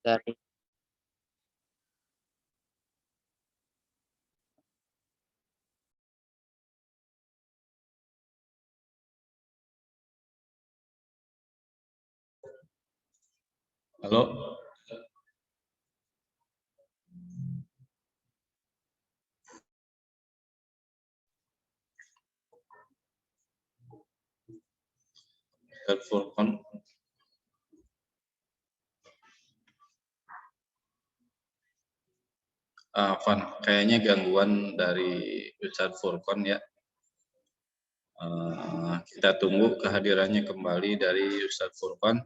dari Halo. Ustadz Furqan. Van, kayaknya gangguan dari Ustadz Furqan ya. Kita tunggu kehadirannya kembali dari Ustadz Furqan.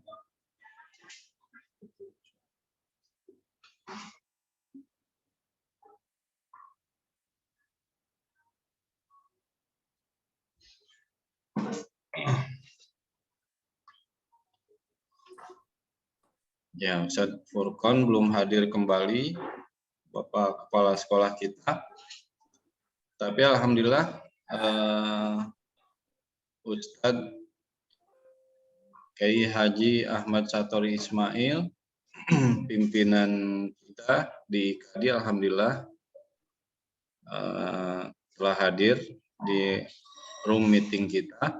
Ya, Ustadz Furqan belum hadir kembali, Bapak Kepala Sekolah kita. Tapi alhamdulillah Ustadz Kiai Haji Ahmad Satori Ismail, pimpinan kita di KADI, alhamdulillah telah hadir di room meeting kita.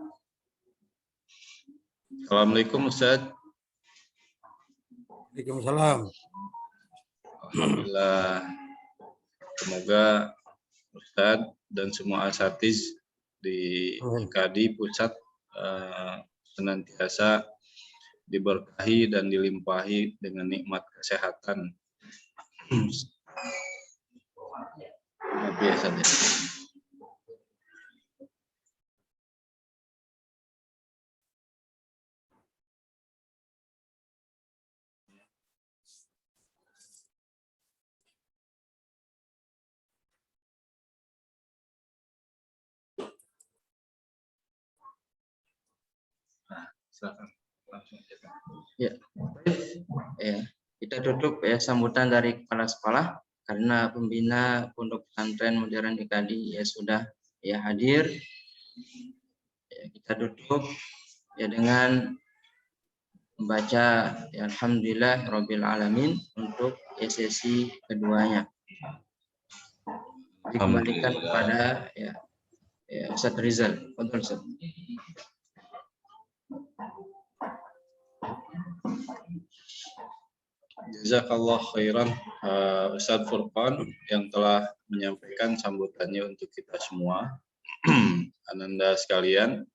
Assalamualaikum Ustadz. Waalaikumsalam. Alhamdulillah, semoga Ustadz dan semua asatiz di KADI Pusat senantiasa diberkahi dan dilimpahi dengan nikmat kesehatan. Biasa deh. ya, kita tutup ya sambutan dari kepala sekolah karena pembina Pondok Pesantren Modern di KADI ya sudah ya hadir. Ya, kita tutup ya dengan membaca ya, Alhamdulillah Rabbil Alamin untuk sesi keduanya. Dikembalikan kepada ya Ustadz Rizal. Betul, Ustadz. Jazakallah khairan Ustadz Furqan yang telah menyampaikan sambutannya untuk kita semua. Ananda sekalian,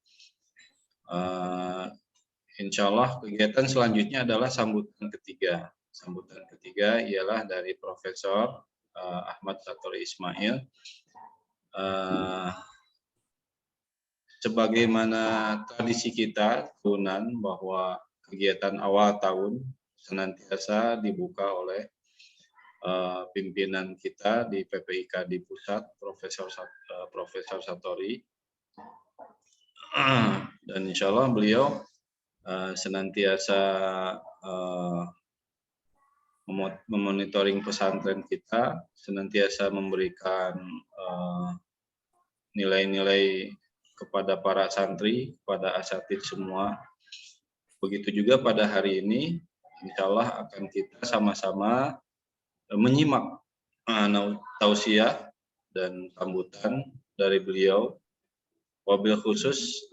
insya Allah kegiatan selanjutnya adalah sambutan ketiga. Sambutan ketiga ialah dari Profesor Ahmad Satori Ismail. Sebagaimana tradisi kita tahunan bahwa kegiatan awal tahun senantiasa dibuka oleh pimpinan kita di PPIK di pusat, Profesor Satori, dan insya Allah beliau senantiasa memonitoring pesantren kita, senantiasa memberikan nilai-nilai kepada para santri, kepada asatidz semua. Begitu juga pada hari ini, insya Allah akan kita sama-sama menyimak tausiah dan sambutan dari beliau, wabil khusus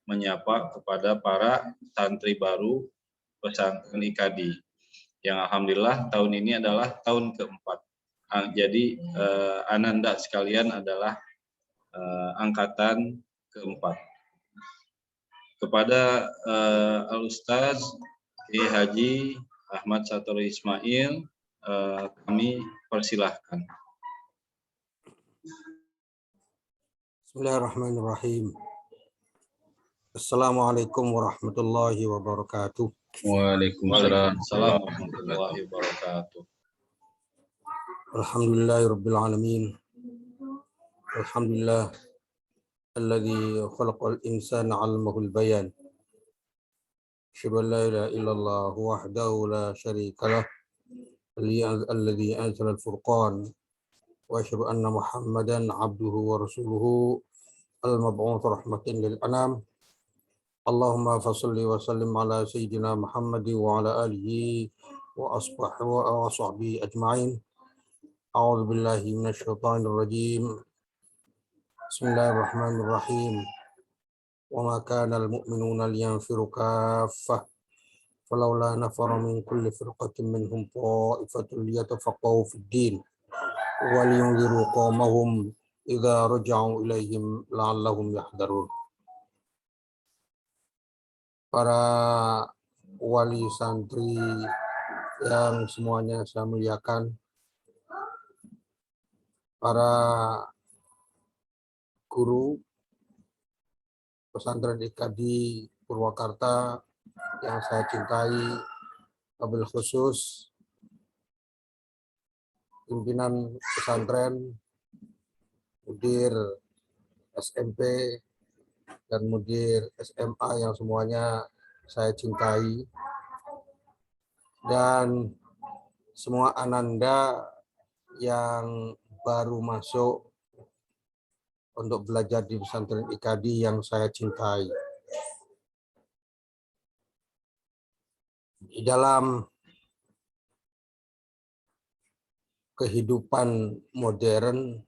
menyapa kepada para santri baru pesantren IKADI yang alhamdulillah tahun ini adalah tahun keempat. Jadi ananda sekalian adalah angkatan keempat. Kepada Al-Ustaz Kiai Haji Ahmad Satori Ismail, kami persilahkan. Bismillahirrahmanirrahim. Assalamualaikum warahmatullahi wabarakatuh. Waalaikumsalam warahmatullahi wabarakatuh. Alhamdulillahirabbil alamin. Alhamdulillah alladzi khalaqal insana 'allamahu al-bayan. Asyhadu an la ilaha illallah wahdahu la syarika lah. Alladzi anzala al-furqan wa asyhadu anna Muhammadan 'abduhu wa rasuluhu al-mab'uts rahmatan lil anam. Allahumma fasholli wa sallim ala sayyidina Muhammad wa ala alihi وصحبه أجمعين. أعوذ بالله من الشيطان الرجيم. بسم الله الرحمن الرحيم. وما كان المؤمنون لينفروا كافة فلولا نفر من كل فرقة منهم طائفة ليتفقهوا في الدين ولينذروا قومهم إذا رجعوا إليهم لعلهم يحذرون. Para wali santri yang semuanya saya muliakan, para guru pesantren IKADI Purwakarta yang saya cintai, wabil khusus pimpinan pesantren, mudir SMP dan mudir SMA yang semuanya saya cintai, dan semua ananda yang baru masuk untuk belajar di pesantren IKADI yang saya cintai. Di dalam kehidupan modern,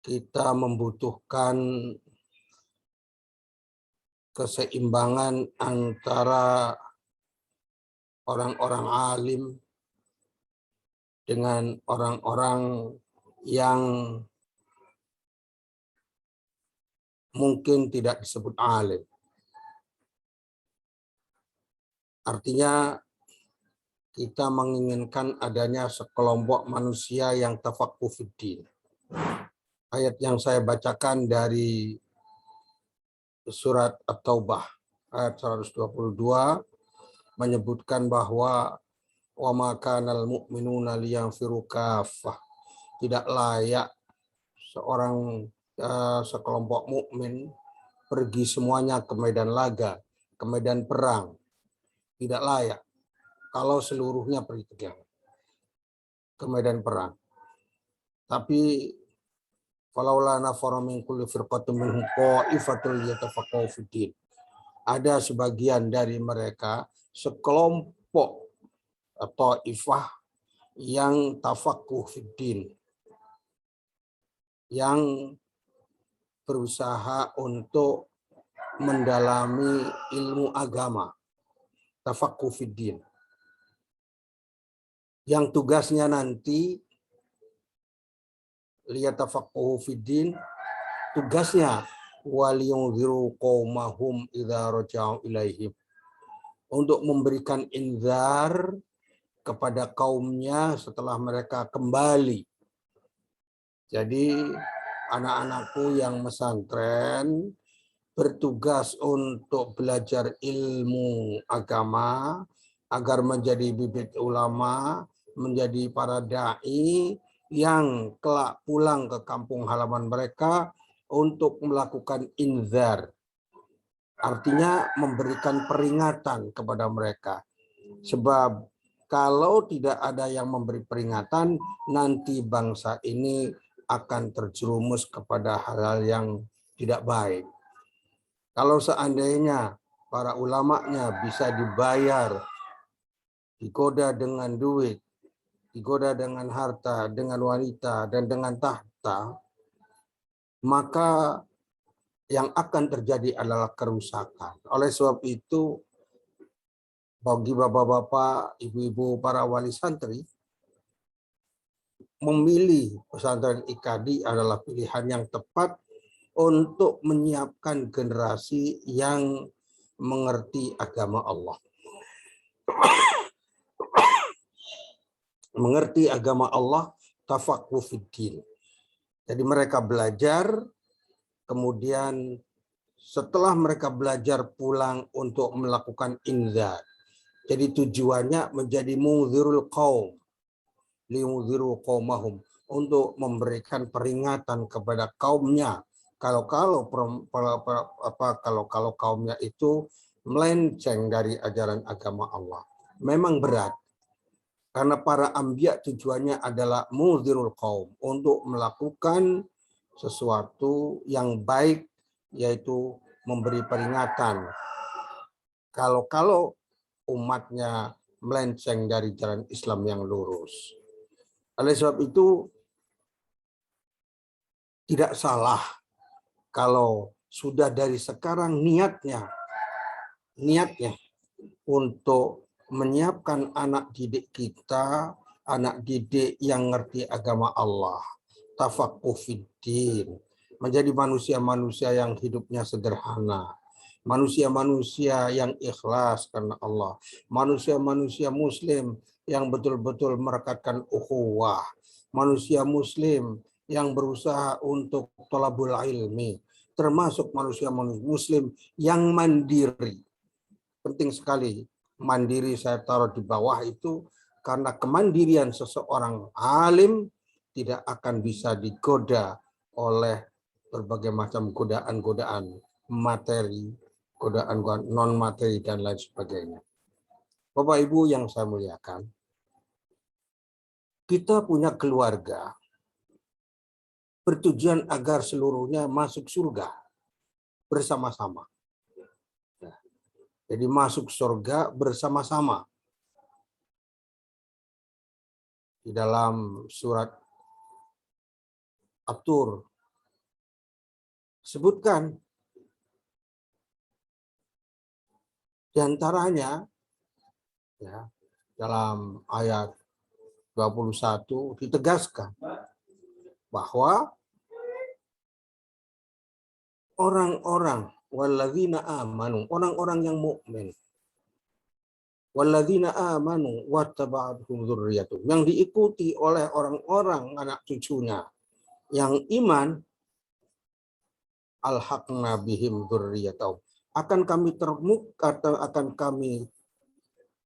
kita membutuhkan keseimbangan antara orang-orang alim dengan orang-orang yang mungkin tidak disebut alim. Artinya kita menginginkan adanya sekelompok manusia yang tafaqquh fiddin. Ayat yang saya bacakan dari surat At-Taubah ayat 122 menyebutkan bahwa wa ma kanal mu'minuna liyanfiru kaffah. Tidak layak sekelompok mukmin pergi semuanya ke medan laga, ke medan perang. Tidak layak kalau seluruhnya pergi ke medan perang. Tapi falaula nafara min kulli firqatin minhum qa'ifatul yatafaqahu fiddin. Ada sebagian dari mereka sekelompok atau ifah yang tafaqquh fiddin, yang berusaha untuk mendalami ilmu agama, tafaqquh fiddin, yang tugasnya nanti liyatafaqahu fiddin, tugasnya waliyunziru qaumahum idza raja'u ilaihim, untuk memberikan inzar kepada kaumnya setelah mereka kembali. Jadi anak-anakku yang pesantren bertugas untuk belajar ilmu agama agar menjadi bibit ulama, menjadi para dai yang kelak pulang ke kampung halaman mereka untuk melakukan inzar. Artinya memberikan peringatan kepada mereka. Sebab kalau tidak ada yang memberi peringatan, nanti bangsa ini akan terjerumus kepada hal-hal yang tidak baik. Kalau seandainya para ulamanya bisa dibayar, digoda dengan duit, digoda dengan harta, dengan wanita, dan dengan tahta, maka yang akan terjadi adalah kerusakan. Oleh sebab itu, bagi bapak-bapak, ibu-ibu, para wali santri, memilih pesantren IKADI adalah pilihan yang tepat untuk menyiapkan generasi yang mengerti agama Allah. Mengerti agama Allah, tafaqquh fiddin. Jadi mereka belajar, kemudian setelah mereka belajar pulang untuk melakukan inzar. Jadi tujuannya menjadi munzirul qaum, liunziru qaumahum, untuk memberikan peringatan kepada kaumnya. Kalau kaumnya itu melenceng dari ajaran agama Allah. Memang berat. Karena para anbiya tujuannya adalah munzirul qaum, untuk melakukan sesuatu yang baik, yaitu memberi peringatan. Kalau umatnya melenceng dari jalan Islam yang lurus. Oleh sebab itu tidak salah kalau sudah dari sekarang niatnya untuk menyiapkan anak didik kita, anak didik yang ngerti agama Allah, tafaqquh fiddin, menjadi manusia-manusia yang hidupnya sederhana, manusia-manusia yang ikhlas karena Allah, manusia-manusia muslim yang betul-betul merekatkan ukhuwah, manusia muslim yang berusaha untuk thalabul ilmi, termasuk manusia muslim yang mandiri. Penting sekali mandiri, saya taruh di bawah itu, karena kemandirian seseorang alim tidak akan bisa digoda oleh berbagai macam godaan-godaan materi, godaan non materi dan lain sebagainya. Bapak Ibu yang saya muliakan, kita punya keluarga bertujuan agar seluruhnya masuk surga bersama-sama. Jadi masuk surga bersama-sama. Di dalam surat At-Tur sebutkan di antaranya ya, dalam ayat 21 ditegaskan bahwa orang-orang walladzina amanu, orang-orang yang mukmin, walladzina amanu wattaba'athum dzurriyyatuhum, yang diikuti oleh orang-orang anak cucunya yang iman, alhaqna bihim dzurriyyatahum, akan kami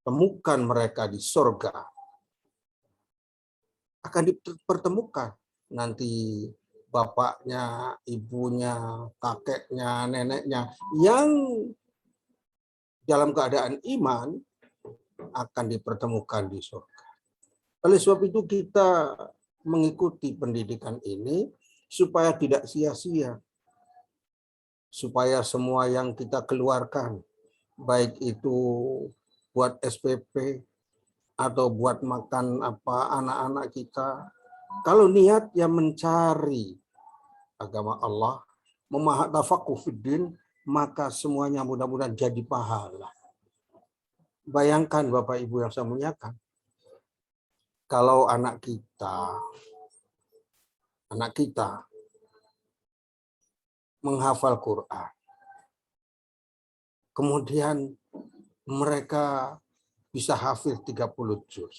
temukan mereka di surga, akan dipertemukan nanti bapaknya, ibunya, kakeknya, neneknya yang dalam keadaan iman akan dipertemukan di surga. Oleh sebab itu kita mengikuti pendidikan ini supaya tidak sia-sia, supaya semua yang kita keluarkan, baik itu buat SPP atau buat makan apa anak-anak kita, kalau niatnya mencari agama Allah, memahami tafaqquh fiddin, maka semuanya mudah-mudahan jadi pahala. Bayangkan Bapak Ibu yang saya muliakan, kalau anak kita menghafal Quran, kemudian mereka bisa hafiz 30 juz.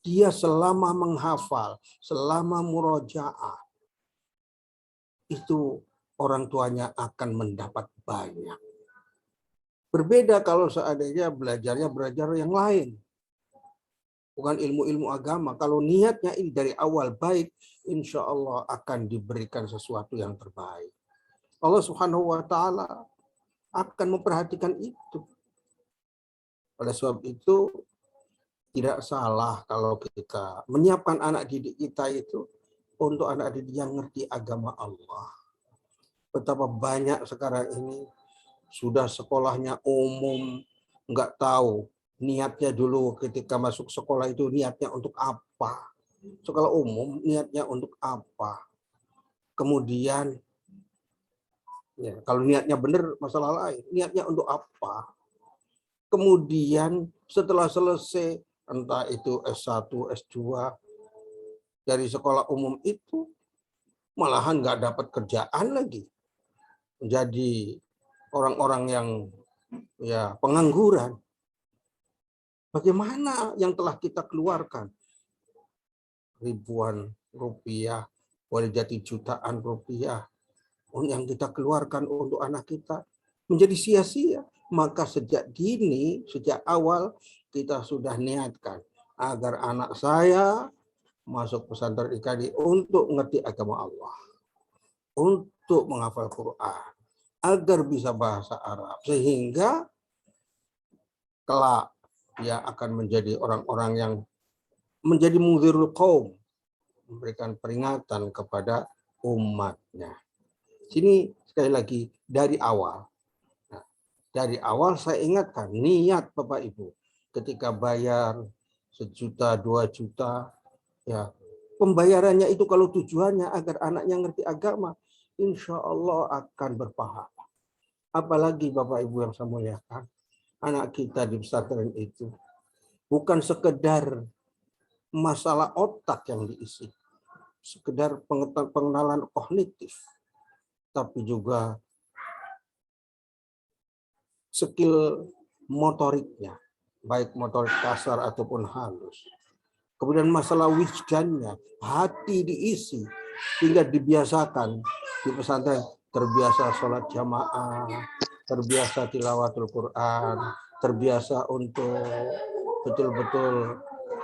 Dia selama menghafal, selama murojaah, itu orang tuanya akan mendapat banyak. Berbeda kalau seandainya belajar yang lain, bukan ilmu-ilmu agama. Kalau niatnya ini dari awal baik, insya Allah akan diberikan sesuatu yang terbaik. Allah Subhanahu wa Ta'ala akan memperhatikan itu. Oleh sebab itu, tidak salah kalau kita menyiapkan anak didik kita itu untuk anak didik yang ngerti agama Allah. Betapa banyak sekarang ini sudah sekolahnya umum, nggak tahu niatnya dulu ketika masuk sekolah itu niatnya untuk apa. Sekolah umum niatnya untuk apa. Kemudian, ya, kalau niatnya benar masalah lain, niatnya untuk apa. Kemudian setelah selesai, entah itu S1, S2, dari sekolah umum itu, malahan nggak dapat kerjaan lagi. Menjadi orang-orang yang ya pengangguran. Bagaimana yang telah kita keluarkan? Ribuan rupiah, boleh jadi jutaan rupiah yang kita keluarkan untuk anak kita menjadi sia-sia. Maka sejak dini, sejak awal kita sudah niatkan agar anak saya masuk pesantren IKADI untuk mengerti agama Allah, untuk menghafal Quran, agar bisa bahasa Arab, sehingga kelak dia akan menjadi orang-orang yang menjadi munzirul qaum, memberikan peringatan kepada umatnya. Sini sekali lagi dari awal. Nah, dari awal saya ingatkan niat Bapak Ibu ketika bayar 1 juta, 2 juta, ya pembayarannya itu kalau tujuannya agar anaknya ngerti agama, insya Allah akan berpahala. Apalagi Bapak Ibu yang saya muliakan, anak kita di pesantren itu bukan sekedar masalah otak yang diisi, sekedar pengenalan kognitif, tapi juga skill motoriknya, baik motorik kasar ataupun halus. Kemudian masalah wijdannya, hati diisi sehingga dibiasakan di pesantren, terbiasa sholat jamaah, terbiasa tilawatul Quran, terbiasa untuk betul-betul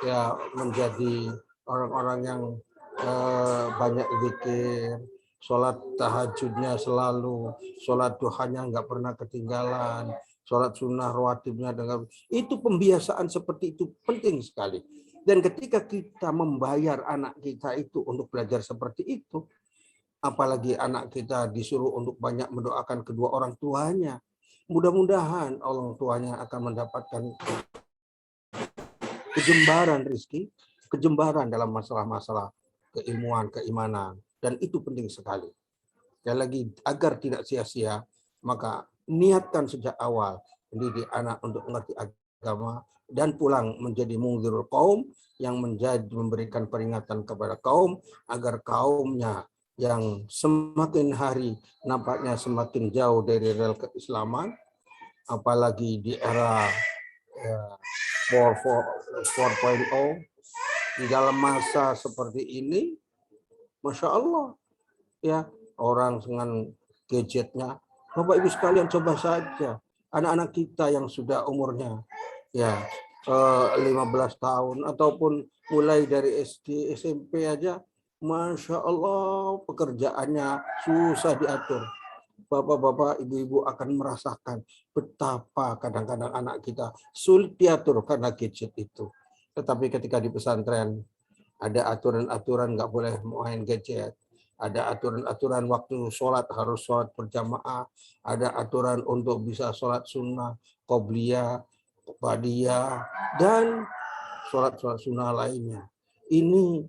ya menjadi orang-orang yang banyak zikir, sholat tahajudnya selalu, sholat duhanya nggak pernah ketinggalan, sholat sunnah rawatibnya dengan itu, pembiasaan seperti itu penting sekali. Dan ketika kita membayar anak kita itu untuk belajar seperti itu, apalagi anak kita disuruh untuk banyak mendoakan kedua orang tuanya, mudah-mudahan orang tuanya akan mendapatkan kejembaran rezeki, kejembaran dalam masalah-masalah keilmuan, keimanan, dan itu penting sekali. Sekali lagi, agar tidak sia-sia, maka niatkan sejak awal mendidik anak untuk mengerti agama dan pulang menjadi mungzirul kaum, yang memberikan peringatan kepada kaum agar kaumnya yang semakin hari nampaknya semakin jauh dari rel keislaman, apalagi di era 4.0, di dalam masa seperti ini, Masya Allah, ya orang dengan gadgetnya. Bapak Ibu sekalian, coba saja anak-anak kita yang sudah umurnya ya 15 tahun ataupun mulai dari SD, SMP aja, Masya Allah pekerjaannya susah diatur. Bapak-bapak, ibu-ibu akan merasakan betapa kadang-kadang anak kita sulit diatur karena gadget itu. Tetapi ketika di pesantren ada aturan-aturan nggak boleh main gadget, ada aturan-aturan waktu sholat harus sholat berjamaah, ada aturan untuk bisa sholat sunnah, qobliyah, ba'diyah, dan sholat-sholat sunnah lainnya. Ini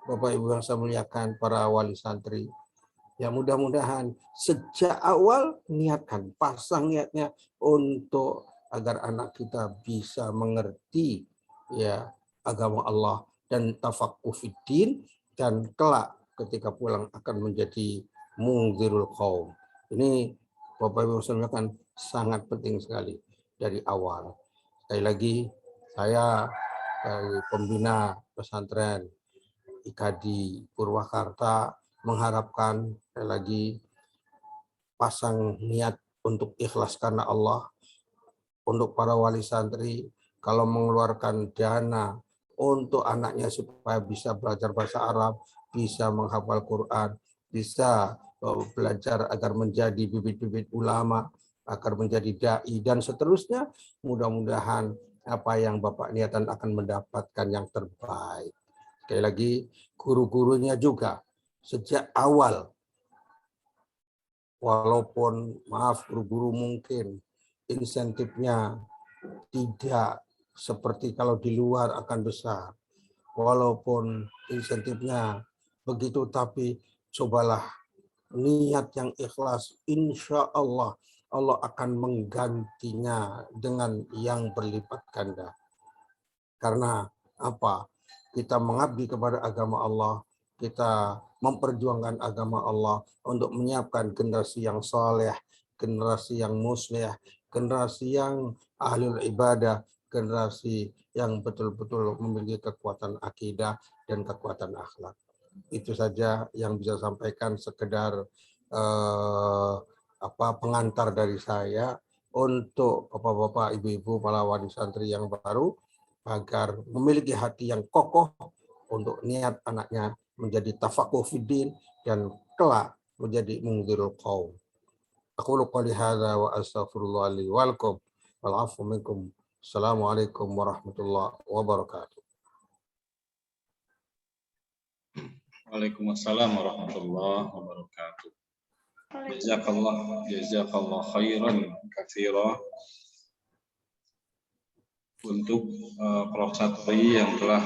Bapak Ibu yang saya muliakan, para wali santri, ya mudah-mudahan sejak awal niatkan, pasang niatnya untuk agar anak kita bisa mengerti ya agama Allah dan tafaqquh fiddin, dan kelak ketika pulang akan menjadi mungzirul qaum. Ini Bapak Ibu kan sangat penting sekali dari awal. Sekali lagi, saya dari pembina pesantren IKADI Purwakarta mengharapkan lagi pasang niat untuk ikhlas karena Allah. Untuk para wali santri, kalau mengeluarkan dana untuk anaknya supaya bisa belajar bahasa Arab, bisa menghafal Quran, bisa belajar agar menjadi bibit-bibit ulama, agar menjadi dai, dan seterusnya, mudah-mudahan apa yang Bapak niatan akan mendapatkan yang terbaik. Sekali lagi, guru-gurunya juga sejak awal, walaupun maaf guru-guru mungkin insentifnya tidak seperti kalau di luar akan besar, walaupun insentifnya begitu, tapi cobalah niat yang ikhlas, insya Allah Allah akan menggantinya dengan yang berlipat ganda. Karena apa? Kita mengabdi kepada agama Allah, kita memperjuangkan agama Allah untuk menyiapkan generasi yang saleh, generasi yang muslih, generasi yang ahlul ibadah, generasi yang betul-betul memiliki kekuatan akidah dan kekuatan akhlak. Itu saja yang bisa sampaikan, sekedar pengantar dari saya untuk bapak-bapak, ibu-ibu, para wali santri yang baru, agar memiliki hati yang kokoh untuk niat anaknya menjadi tafaqquh fiddin dan kelak menjadi mungzirul qaum. Aqulu qouli hadza wa astaghfirullah li wa lakum wal 'afwu minkum. Assalamualaikum warahmatullahi wabarakatuh. Waalaikumsalam warahmatullahi wabarakatuh. Jazakallah khairan katsira untuk Prof. Satori yang telah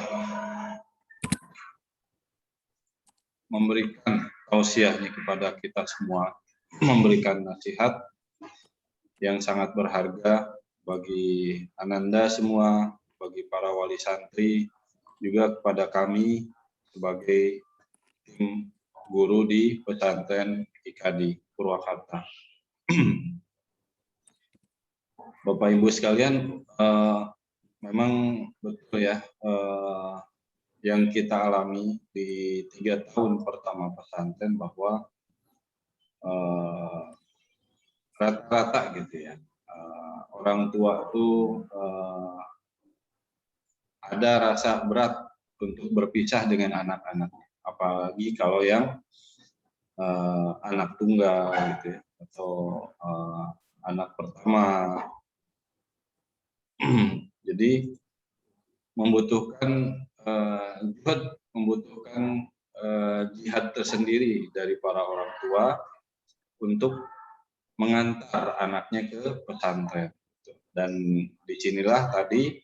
memberikan tausiahnya kepada kita semua, memberikan nasihat yang sangat berharga bagi Ananda semua, bagi para wali santri, juga kepada kami sebagai tim guru di pesantren IKADI Purwakarta. Bapak Ibu sekalian, memang betul ya, yang kita alami di 3 tahun pertama pesantren bahwa rata-rata gitu ya, orang tua itu ada rasa berat untuk berpisah dengan anak-anak, apalagi kalau yang anak tunggal gitu ya, atau anak pertama. Jadi membutuhkan jihad tersendiri dari para orang tua untuk mengantar anaknya ke pesantren. Dan disinilah tadi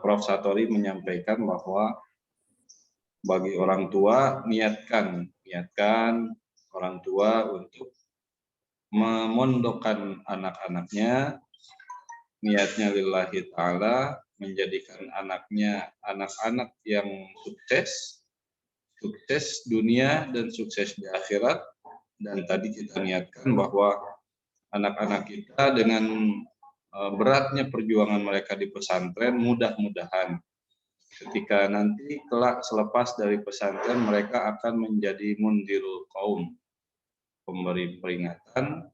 Prof. Satori menyampaikan bahwa bagi orang tua niatkan orang tua untuk memondokkan anak-anaknya, niatnya lillahi ta'ala, menjadikan anaknya anak-anak yang sukses dunia dan sukses di akhirat. Dan tadi kita niatkan bahwa anak-anak kita dengan beratnya perjuangan mereka di pesantren, mudah-mudahan ketika nanti kelak selepas dari pesantren mereka akan menjadi mundirul qaum, pemberi peringatan,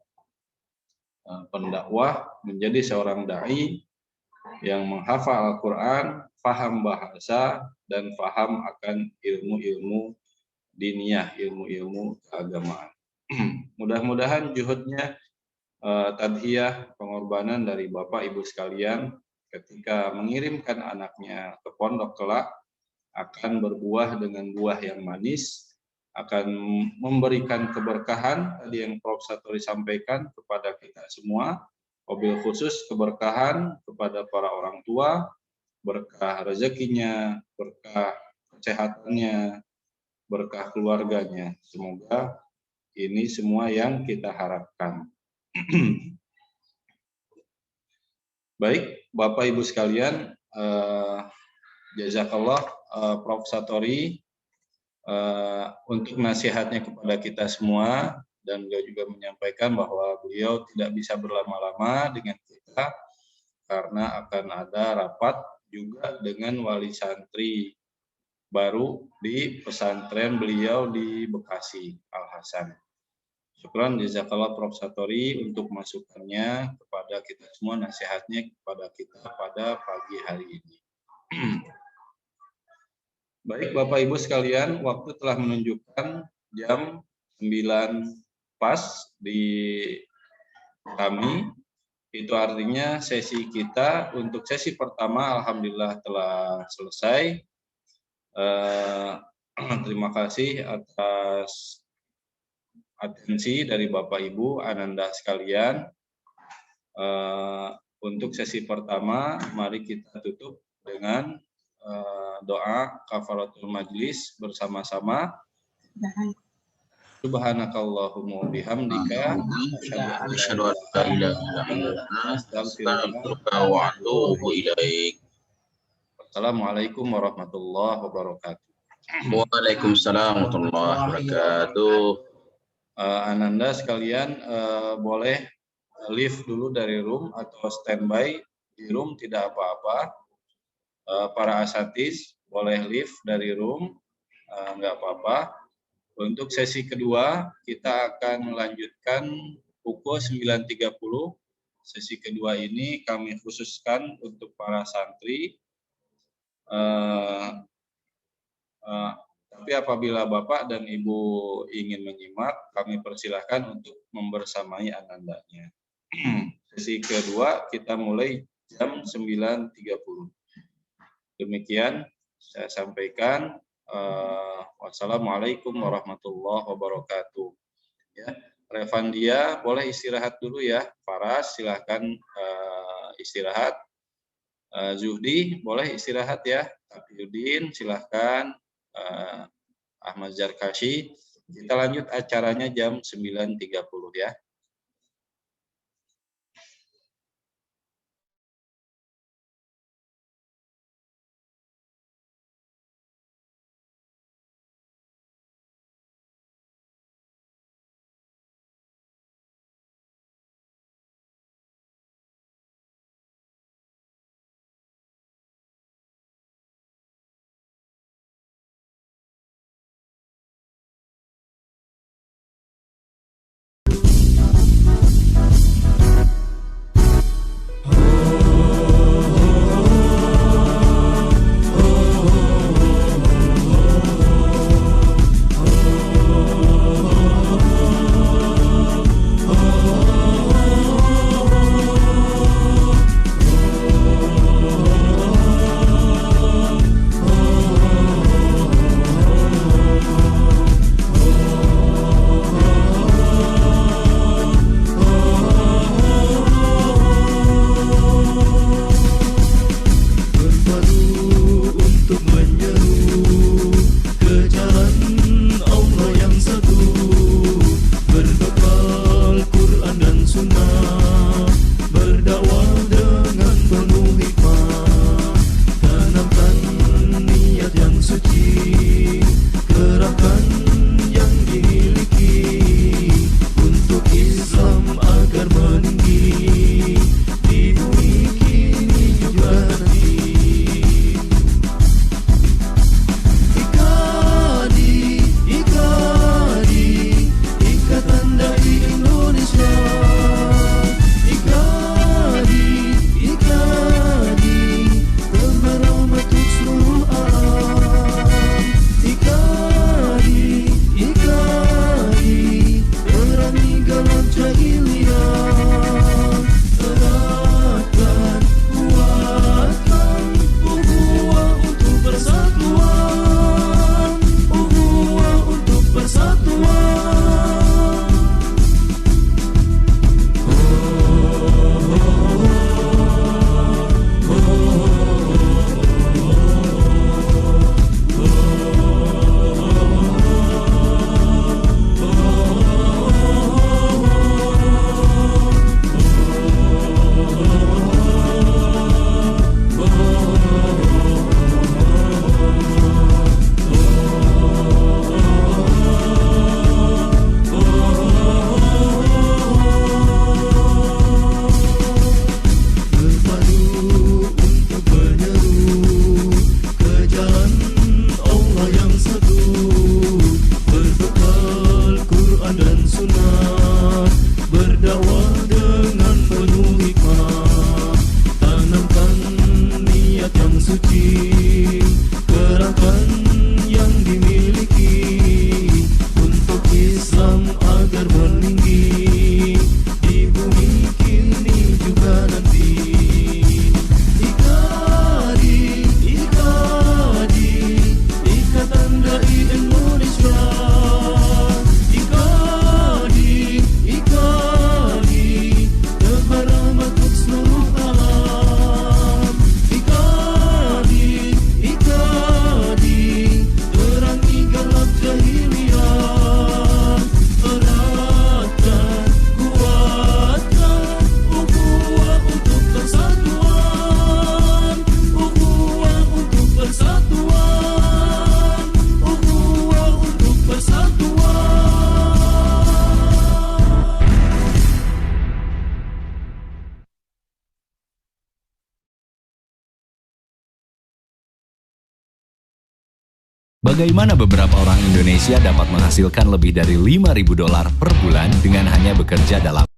pendakwah, menjadi seorang dai yang menghafal Al-Quran, paham bahasa, dan paham akan ilmu-ilmu diniyah, ilmu-ilmu keagamaan. Mudah-mudahan juhudnya, tadhiyah, pengorbanan dari Bapak Ibu sekalian ketika mengirimkan anaknya ke pondok kelak akan berbuah dengan buah yang manis, akan memberikan keberkahan tadi yang Prof. Satori sampaikan kepada kita semua, wabil khusus keberkahan kepada para orang tua, berkah rezekinya, berkah kesehatannya, berkah keluarganya. Semoga ini semua yang kita harapkan. Baik, Bapak Ibu sekalian, jazakallah Prof. Satori untuk nasihatnya kepada kita semua, dan beliau juga menyampaikan bahwa beliau tidak bisa berlama-lama dengan kita karena akan ada rapat juga dengan wali santri baru di pesantren beliau di Bekasi, Al Hasan. Syukran jazakallah Prof. Satori untuk masukannya kepada kita semua, nasihatnya kepada kita pada pagi hari ini. Baik Bapak Ibu sekalian, waktu telah menunjukkan jam 9 pas di kami. Itu artinya sesi kita untuk sesi pertama alhamdulillah telah selesai. Terima kasih atas atensi dari Bapak Ibu Ananda sekalian. Untuk sesi pertama, mari kita tutup dengan doa kafaratul majlis bersama-sama. Subhanakallahumma bihamdika asyhadu an la ilaha illa anta astaghfiruka wa atubu ilaik. Assalamualaikum warahmatullahi wabarakatuh. Waalaikumsalam warahmatullahi wabarakatuh. Ananda sekalian boleh leave dulu dari room atau standby di room, tidak apa-apa. Para asatiz boleh leave dari room, nggak apa-apa. Untuk sesi kedua kita akan melanjutkan pukul 9.30. Sesi kedua ini kami khususkan untuk para santri. Tapi apabila Bapak dan Ibu ingin menyimak, kami persilahkan untuk membersamai anandanya. Sesi kedua kita mulai jam 9.30. Demikian saya sampaikan. Wassalamualaikum warahmatullahi wabarakatuh. Ya, Revandia boleh istirahat dulu ya. Faras silahkan istirahat. Zuhdi boleh istirahat ya. Taqiyuddin silahkan. Ahmad Zarkashi. Kita lanjut acaranya jam 9.30 ya. Bagaimana beberapa orang Indonesia dapat menghasilkan lebih dari $5.000 per bulan dengan hanya bekerja dalam